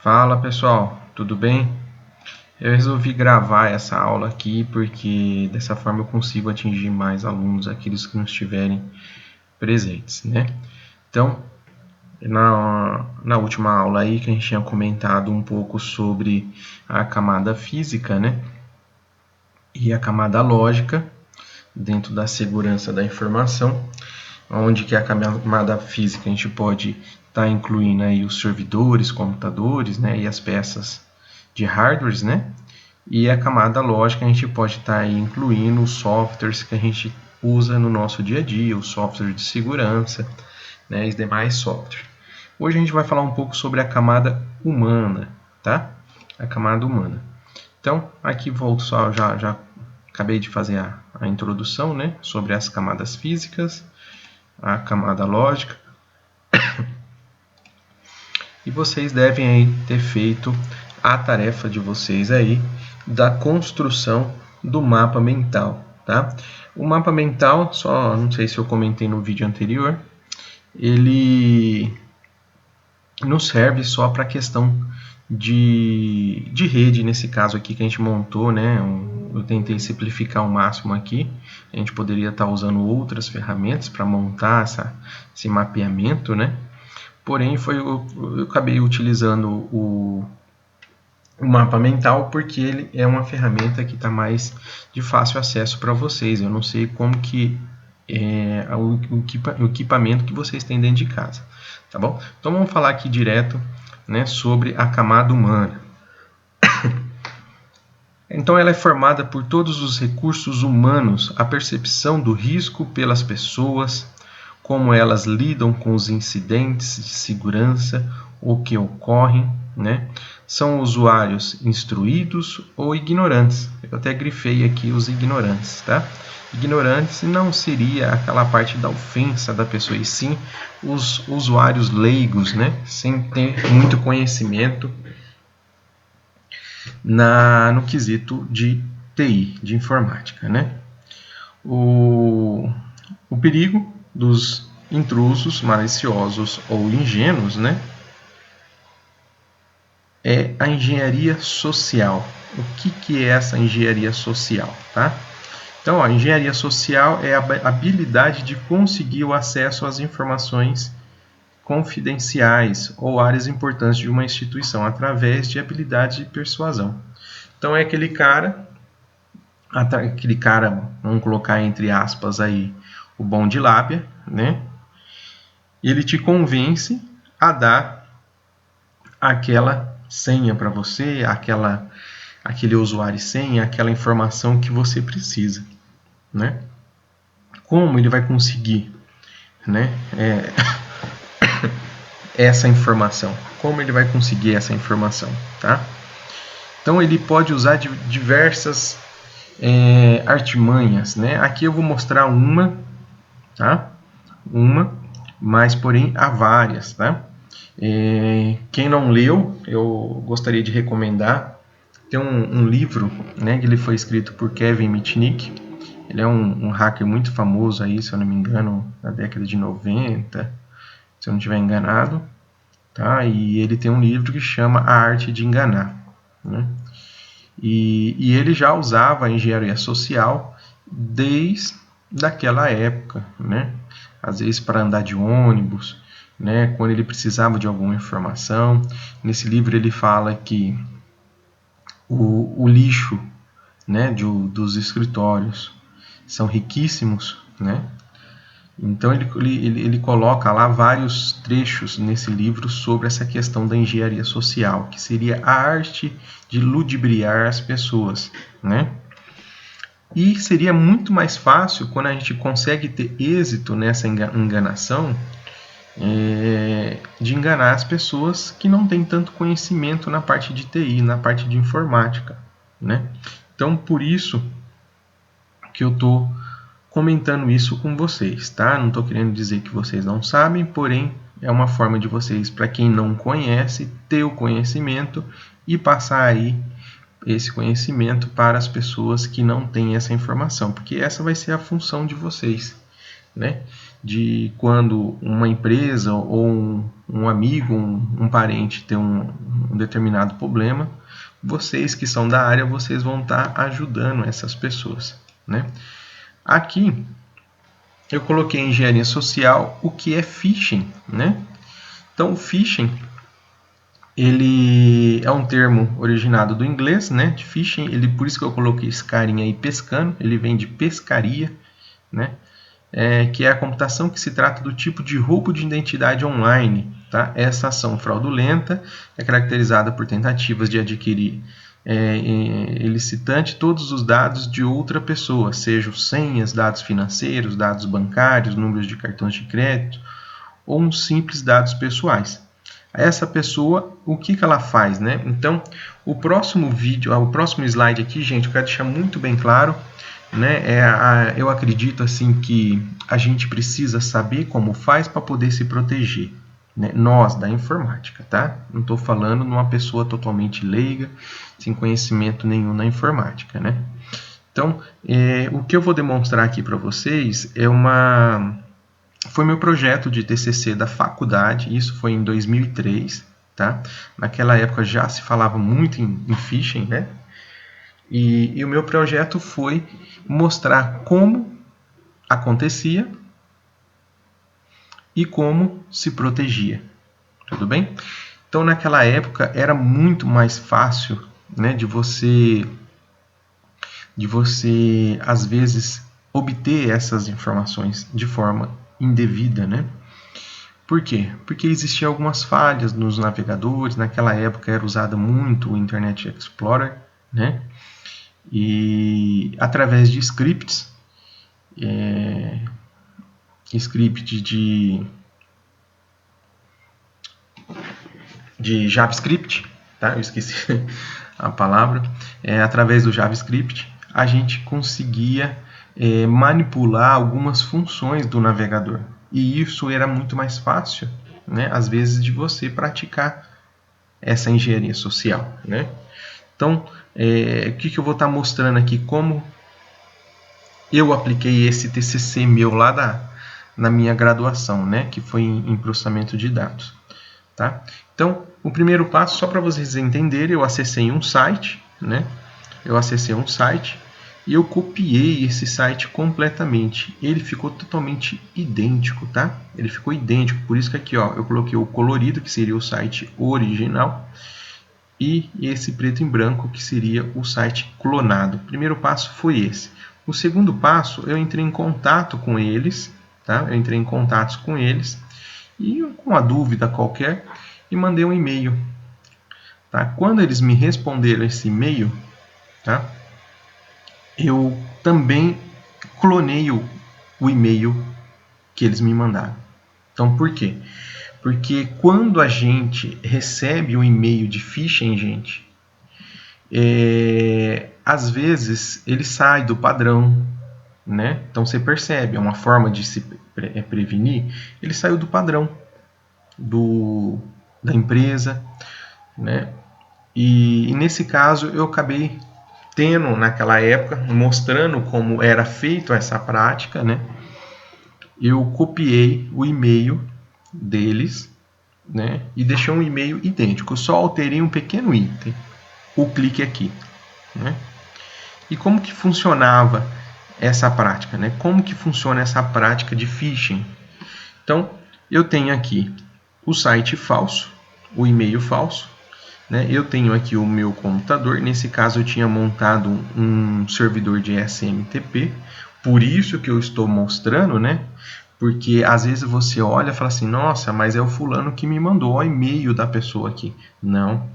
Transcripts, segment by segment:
Fala pessoal, tudo bem? Eu resolvi gravar essa aula aqui porque dessa forma eu consigo atingir mais alunos, aqueles que não estiverem presentes, né? Então, na última aula aí que a gente tinha comentado um pouco sobre a camada física, né? E a camada lógica dentro da segurança da informação, onde que a camada física a gente pode estar incluindo aí os servidores, computadores, né? E as peças de hardwares, né? E a camada lógica a gente pode estar aí incluindo os softwares que a gente usa no nosso dia a dia, os softwares de segurança, né, e demais softwares. Hoje a gente vai falar um pouco sobre a camada humana, tá? A camada humana. Então, aqui volto só, já acabei de fazer a introdução, né, sobre as camadas físicas, a camada lógica, e vocês devem aí ter feito a tarefa de vocês aí da construção do mapa mental, tá? O mapa mental, só não sei se eu comentei no vídeo anterior, ele não serve só para a questão de rede, nesse caso aqui que a gente montou, né? Eu tentei simplificar ao máximo aqui. A gente poderia estar usando outras ferramentas para montar esse mapeamento, né? Porém, eu acabei utilizando o mapa mental porque ele é uma ferramenta que está mais de fácil acesso para vocês. Eu não sei como que é o equipamento que vocês têm dentro de casa, tá bom? Então vamos falar aqui direto, né, sobre a camada humana. Então ela é formada por todos os recursos humanos, a percepção do risco pelas pessoas, como elas lidam com os incidentes de segurança ou que ocorrem, né? São usuários instruídos ou ignorantes. Eu até grifei aqui os ignorantes, tá? Ignorantes não seria aquela parte da ofensa da pessoa, e sim os usuários leigos, né? Sem ter muito conhecimento no quesito de TI, de informática, né? O perigo dos intrusos maliciosos ou ingênuos, né? É a engenharia social. O que é essa engenharia social, tá? Então, a engenharia social é a habilidade de conseguir o acesso às informações confidenciais ou áreas importantes de uma instituição através de habilidade de persuasão. Então, é aquele cara, vamos colocar entre aspas aí, o bom de lábia, né? E ele te convence a dar aquela senha para você, aquele usuário e senha, aquela informação que você precisa, né? Como ele vai conseguir, né? Essa informação? Como ele vai conseguir essa informação, tá? Então ele pode usar diversas artimanhas, né? Aqui eu vou mostrar uma, tá? Mas porém há várias, tá? Quem não leu, eu gostaria de recomendar. Tem um livro, né, que ele foi escrito por Kevin Mitnick. Ele é um hacker muito famoso aí, se eu não me engano, na década de 90, se eu não estiver enganado. Tá? E ele tem um livro que chama A Arte de Enganar, né? E ele já usava a engenharia social desde aquela época, né? Às vezes para andar de ônibus, né? Quando ele precisava de alguma informação. Nesse livro ele fala que o lixo, né, dos escritórios são riquíssimos, né? Então ele coloca lá vários trechos nesse livro sobre essa questão da engenharia social, que seria a arte de ludibriar as pessoas, né? E seria muito mais fácil quando a gente consegue ter êxito nessa enganação, de enganar as pessoas que não têm tanto conhecimento na parte de TI, na parte de informática, né? Então, por isso que eu estou comentando isso com vocês, tá? Não estou querendo dizer que vocês não sabem, porém é uma forma de vocês, para quem não conhece, ter o conhecimento e passar aí esse conhecimento para as pessoas que não têm essa informação, porque essa vai ser a função de vocês, né? de quando uma empresa ou um amigo, um parente tem um determinado problema, vocês que são da área, vocês vão estar ajudando essas pessoas, né? Aqui eu coloquei engenharia social, o que é phishing, né? Então, o phishing, ele é um termo originado do inglês, né? De phishing, por isso que eu coloquei esse carinha aí pescando, ele vem de pescaria, né? Que é a computação que se trata do tipo de roubo de identidade online. Tá? Essa ação fraudulenta é caracterizada por tentativas de adquirir ilicitante todos os dados de outra pessoa, sejam senhas, dados financeiros, dados bancários, números de cartões de crédito ou uns simples dados pessoais. Essa pessoa, o que ela faz, né? Então, o próximo vídeo, o próximo slide aqui, gente, eu quero deixar muito bem claro, né? Eu acredito assim que a gente precisa saber como faz para poder se proteger, né? Nós da informática, tá? Não estou falando de uma pessoa totalmente leiga, sem conhecimento nenhum na informática, né? Então, o que eu vou demonstrar aqui para vocês foi meu projeto de TCC da faculdade, isso foi em 2003, tá? Naquela época já se falava muito em phishing, né? E o meu projeto foi mostrar como acontecia e como se protegia. Tudo bem? Então, naquela época, era muito mais fácil, né, de você, às vezes, obter essas informações de forma indevida, né? Por quê? Porque existiam algumas falhas nos navegadores. Naquela época era usado muito o Internet Explorer, né? E através de scripts, script de JavaScript, tá? Eu esqueci a palavra. Através do JavaScript, a gente conseguia manipular algumas funções do navegador. E isso era muito mais fácil, né? Às vezes, de você praticar essa engenharia social, né? Então, o que eu vou estar mostrando aqui? Como eu apliquei esse TCC meu lá na minha graduação, né? Que foi em processamento de dados. Tá? Então, o primeiro passo, só para vocês entenderem, eu acessei um site, né? Eu acessei um site e eu copiei esse site completamente. Ele ficou totalmente idêntico, tá? Ele ficou idêntico, por isso que aqui, ó, eu coloquei o colorido, que seria o site original, e esse preto em branco, que seria o site clonado. O primeiro passo foi esse. O segundo passo, eu entrei em contato com eles, tá? Eu entrei em contato com eles e com uma dúvida qualquer e mandei um e-mail. Tá? Quando eles me responderam esse e-mail, tá? Eu também clonei o e-mail que eles me mandaram. Então, por quê? Porque quando a gente recebe um e-mail de phishing, gente, às vezes ele sai do padrão, né? Então você percebe, é uma forma de se prevenir, ele saiu do padrão da empresa, né? E nesse caso eu acabei tendo naquela época, mostrando como era feito essa prática, né? Eu copiei o e-mail deles, né? E deixei um e-mail idêntico, eu só alterei um pequeno item, o clique aqui, né? E como que funcionava essa prática, né? Como que funciona essa prática de phishing? Então, eu tenho aqui o site falso, o e-mail falso, né? Eu tenho aqui o meu computador, nesse caso eu tinha montado um servidor de SMTP, por isso que eu estou mostrando, né? Porque às vezes você olha e fala assim, nossa, mas é o fulano que me mandou o e-mail da pessoa aqui. Não.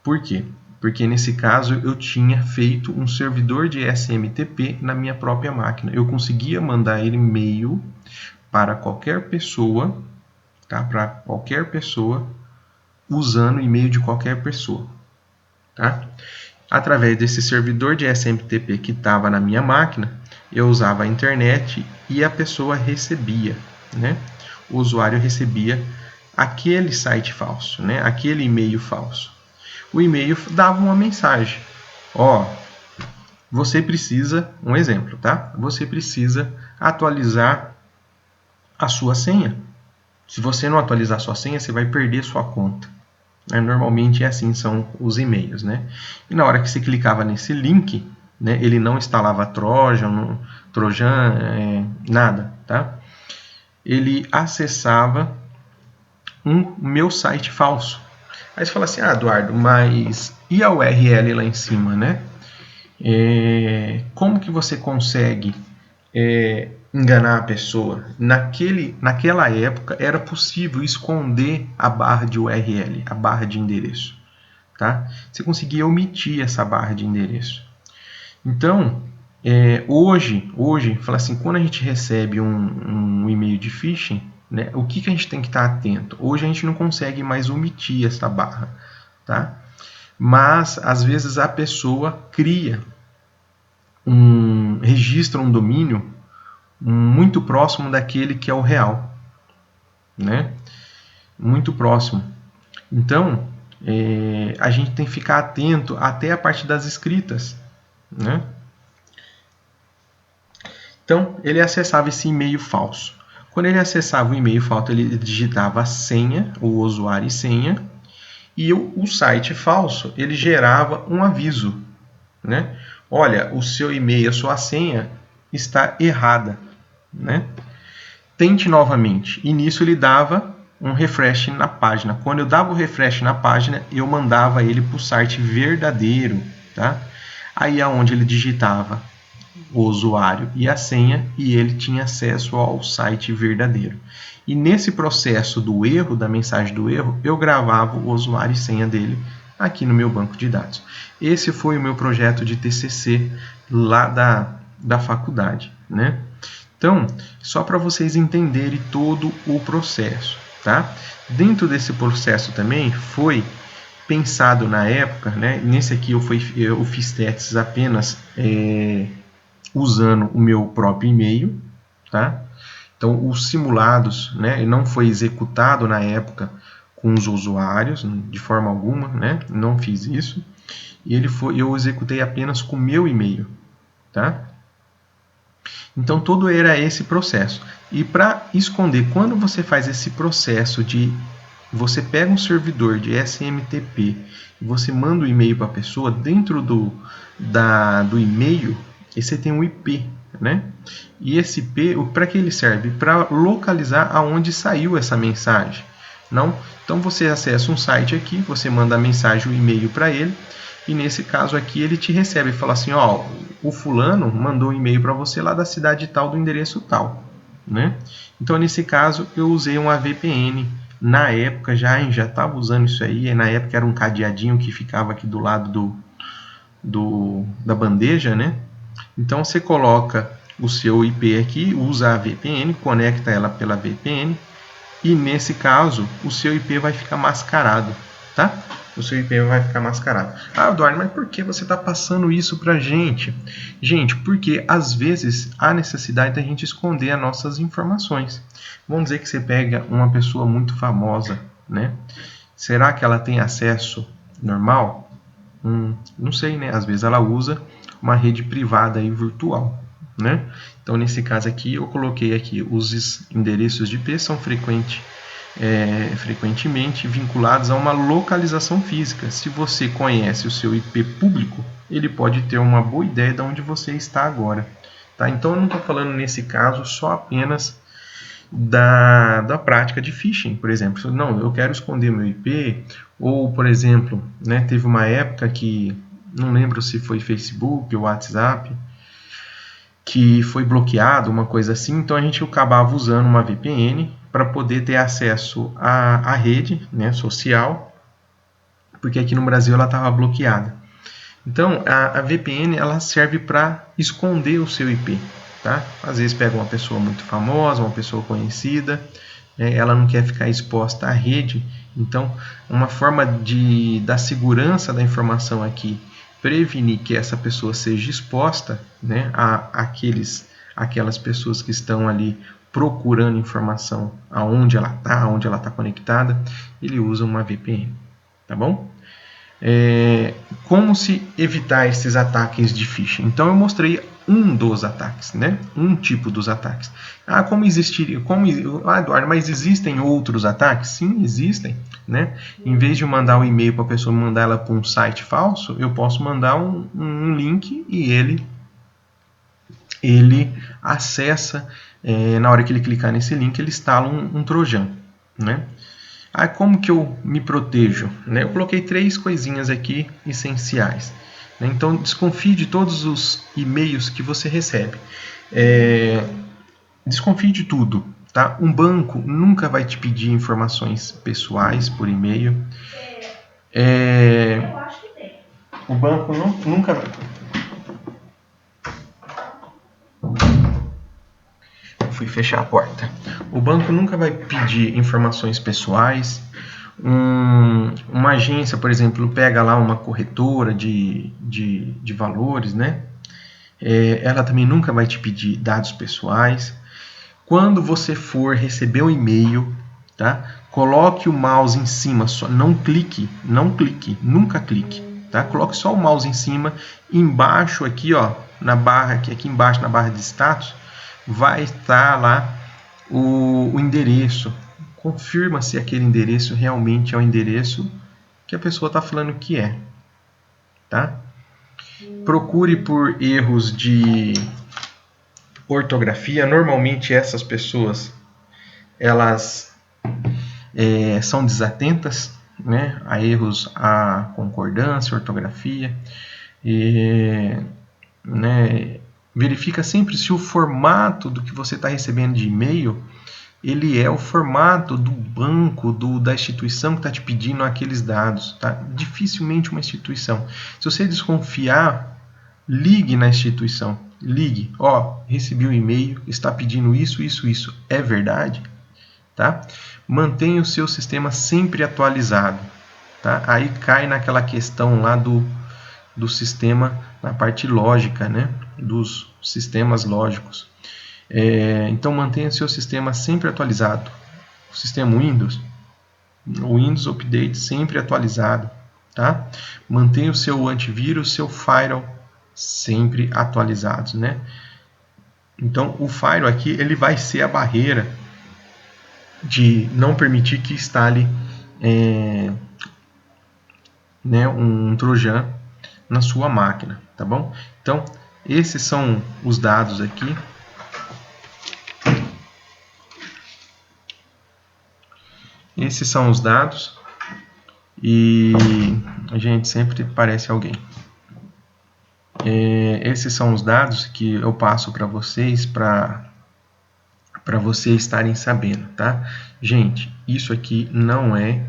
Por quê? Porque nesse caso eu tinha feito um servidor de SMTP na minha própria máquina. Eu conseguia mandar e-mail para qualquer pessoa, tá? Para qualquer pessoa, usando o e-mail de qualquer pessoa, tá? Através desse servidor de SMTP que estava na minha máquina, eu usava a internet e a pessoa recebia, né? O usuário recebia aquele site falso, né? Aquele e-mail falso. O e-mail dava uma mensagem: ó, você precisa, um exemplo, tá? Você precisa atualizar a sua senha. Se você não atualizar a sua senha, você vai perder sua conta. Normalmente é assim, são os e-mails, né? E na hora que você clicava nesse link, né, ele não instalava Trojan, nada, tá? Ele acessava um meu site falso. Aí você fala assim, Eduardo, mas e a URL lá em cima, né? Como que você consegue enganar a pessoa? Naquela época era possível esconder a barra de URL, a barra de endereço. Tá? Você conseguia omitir essa barra de endereço. Então, hoje, fala assim, quando a gente recebe um e-mail de phishing, né, o que a gente tem que estar atento? Hoje a gente não consegue mais omitir essa barra, tá? Mas às vezes a pessoa registra um domínio muito próximo daquele que é o real, né? Muito próximo. Então, a gente tem que ficar atento até a parte das escritas, né? Então, ele acessava esse e-mail falso. Quando ele acessava o e-mail falso, ele digitava a senha, o usuário e senha, e o site falso, ele gerava um aviso, né? Olha, o seu e-mail, a sua senha está errada, né? Tente novamente. E nisso ele dava um refresh na página. Quando eu dava o refresh na página, eu mandava ele para o site verdadeiro, tá? Aí é onde ele digitava o usuário e a senha e ele tinha acesso ao site verdadeiro. E nesse processo do erro, da mensagem do erro, eu gravava o usuário e senha dele aqui no meu banco de dados. Esse foi o meu projeto de TCC lá da faculdade, né? Então, só para vocês entenderem todo o processo, tá? Dentro desse processo também foi pensado na época, né? Nesse aqui eu fiz testes apenas usando o meu próprio e-mail, tá? Então, os simulados, né? Não foi executado na época com os usuários, de forma alguma, né? Não fiz isso. E eu executei apenas com o meu e-mail, tá? Então, todo era esse processo. E para esconder, quando você faz esse processo de... Você pega um servidor de SMTP e você manda o e-mail para a pessoa, dentro do e-mail, você tem um IP, né? E esse IP, para que ele serve? Para localizar aonde saiu essa mensagem. Não? Então, você acessa um site aqui, você manda a mensagem, o e-mail para ele, e nesse caso aqui ele te recebe e fala assim, ó, o fulano mandou um e-mail para você lá da cidade tal, do endereço tal, né? Então, nesse caso, eu usei uma VPN. Na época já estava usando isso aí, na época era um cadeadinho que ficava aqui do lado da bandeja, né? Então, você coloca o seu IP aqui, usa a VPN, conecta ela pela VPN, e nesse caso, o seu IP vai ficar mascarado, tá? O seu IP vai ficar mascarado. Eduardo, mas por que você está passando isso para a gente? Gente, porque às vezes há necessidade da gente esconder as nossas informações. Vamos dizer que você pega uma pessoa muito famosa, né? Será que ela tem acesso normal? Não sei, né? Às vezes ela usa uma rede privada e virtual, né? Então, nesse caso aqui, eu coloquei aqui os endereços de IP são frequentemente vinculados a uma localização física. Se você conhece o seu IP público, ele pode ter uma boa ideia de onde você está agora. Tá? Então, eu não estou falando nesse caso só apenas da prática de phishing, por exemplo. Não, eu quero esconder meu IP, ou, por exemplo, né, teve uma época que, não lembro se foi Facebook ou WhatsApp, que foi bloqueado, uma coisa assim, então a gente acabava usando uma VPN para poder ter acesso à rede, né, social, porque aqui no Brasil ela estava bloqueada. Então, a VPN ela serve para esconder o seu IP. Tá? Às vezes pega uma pessoa muito famosa, uma pessoa conhecida, ela não quer ficar exposta à rede. Então, uma forma da segurança da informação aqui, prevenir que essa pessoa seja exposta, né, aquelas pessoas que estão ali procurando informação aonde ela está conectada, ele usa uma VPN, tá bom? Como se evitar esses ataques de phishing? Então eu mostrei um dos ataques, né? Um tipo dos ataques. Como existiria? Eduardo, mas existem outros ataques? Sim, existem, né? Em vez de mandar um e-mail para a pessoa, mandar ela para um site falso, eu posso mandar um link e ele acessa, na hora que ele clicar nesse link, ele instala um trojan, né? Como que eu me protejo? Eu coloquei 3 coisinhas aqui essenciais. Então, desconfie de todos os e-mails que você recebe. Desconfie de tudo. Tá? Um banco nunca vai te pedir informações pessoais por e-mail. O banco nunca vai... Fui fechar a porta. O banco nunca vai pedir informações pessoais. Uma agência, por exemplo, pega lá uma corretora de valores, né? Ela também nunca vai te pedir dados pessoais. Quando você for receber um e-mail, tá? Coloque o mouse em cima, não clique, nunca clique, tá? Coloque só o mouse em cima, embaixo aqui, ó, na barra, aqui embaixo na barra de status, vai estar lá o endereço. Confirma se aquele endereço realmente é o endereço que a pessoa está falando que é, tá? Procure por erros de ortografia. Normalmente essas pessoas elas são desatentas, né, a erros, a concordância, ortografia, né, verifica sempre se o formato do que você está recebendo de e-mail ele é o formato do banco, da instituição que está te pedindo aqueles dados. Tá? Dificilmente uma instituição. Se você desconfiar, ligue na instituição. Ligue. Recebi um e-mail, está pedindo isso, isso, isso. É verdade? Tá? Mantenha o seu sistema sempre atualizado. Tá? Aí cai naquela questão lá do sistema, na parte lógica, né? Dos sistemas lógicos. Então mantenha seu sistema sempre atualizado. O sistema Windows, o Windows Update sempre atualizado, tá? Mantenha o seu antivírus, seu firewall sempre atualizados, né? Então o firewall aqui ele vai ser a barreira de não permitir que instale um trojan na sua máquina, tá bom? Então esses são os dados aqui. Esses são os dados e a gente sempre parece alguém. Esses são os dados que eu passo para vocês para vocês estarem sabendo, tá? Gente, isso aqui não é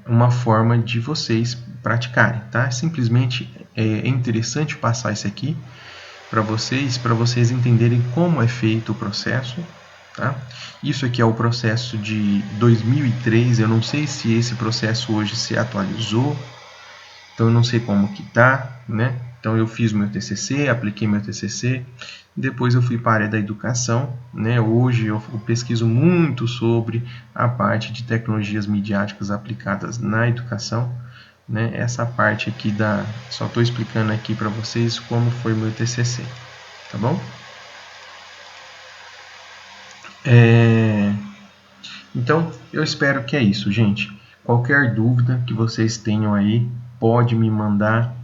uma forma de vocês praticarem, tá? Simplesmente é interessante passar isso aqui para vocês entenderem como é feito o processo. Tá? Isso aqui é o processo de 2003, eu não sei se esse processo hoje se atualizou, então eu não sei como que tá, né? Então eu fiz meu TCC, apliquei meu TCC, depois eu fui para a área da educação, né? Hoje eu pesquiso muito sobre a parte de tecnologias midiáticas aplicadas na educação, né? Essa parte aqui só estou explicando aqui para vocês como foi meu TCC, tá bom? Então, eu espero que é isso, gente. Qualquer dúvida que vocês tenham aí, pode me mandar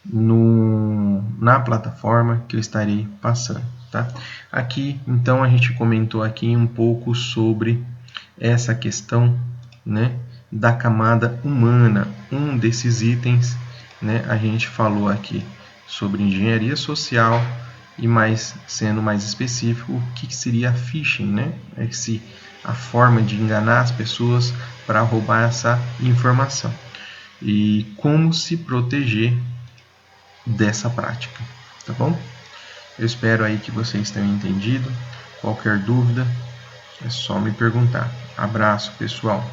na plataforma que eu estarei passando, tá? Aqui, então, a gente comentou aqui um pouco sobre essa questão, né, da camada humana. Um desses itens, né, a gente falou aqui sobre engenharia social e sendo mais específico, o que seria phishing, né? A forma de enganar as pessoas para roubar essa informação e como se proteger dessa prática, tá bom? Eu espero aí que vocês tenham entendido. Qualquer dúvida é só me perguntar. Abraço, pessoal.